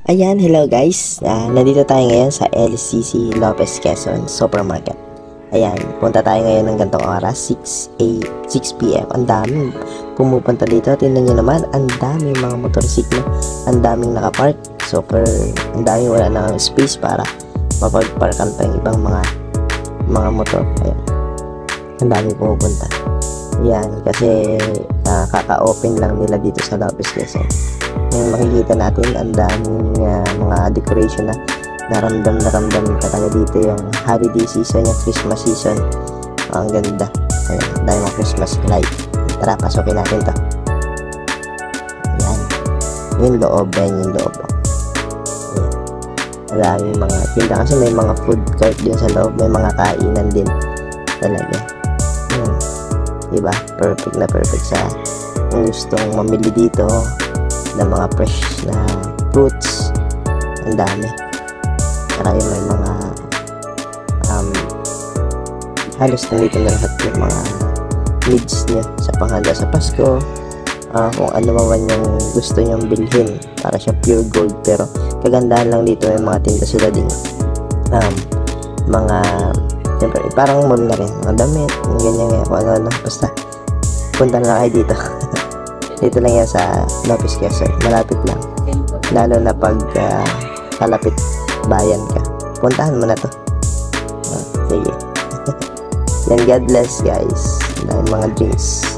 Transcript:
Ayan, hello guys. Nandito tayo ngayon sa LCC Lopez Quezon Supermarket. Ayan, punta tayo ngayon ng gantong oras, 6 p.m. Ang daming pumupunta dito. Tingnan nyo naman, ang daming mga motorsiklo. Ang daming nakapark. Ang daming wala na space para mapagparkan pa yung ibang mga motor. Ayan, ang daming pumupunta. Ayan, kasi kaka-open lang nila dito sa Lopez Quezon. Yung makikita natin ang daming mga decoration na naramdam talaga dito yung holiday season, yung Christmas season. Ang ganda. Ayan, dahil mga Christmas light. Tara, pasukin natin to. Ayan, yung loob. Ayan. Maraming mga tinda kasi may mga food court din sa loob, may mga kainan din talaga. Ayan, diba? Perfect sa kung gustong mamili dito ng mga fresh na fruits. Ang dami. Marami may mga halos nandito na lahat yung mga needs niya sa panghanda sa Pasko. Kung ano man yung gusto niyong bilhin para siya pure gold, pero kagandahan lang dito yung mga tinda sila din mga siyempre parang mall na rin, mga damit, ganyan kung ano, basta punta na lang kayo dito. Dito lang yan sa Lopez Quezon, malapit lang, lalo na pag kalapit bayan ka, puntahan mo na to. Sige. Yan, God bless guys, dahil mga drinks.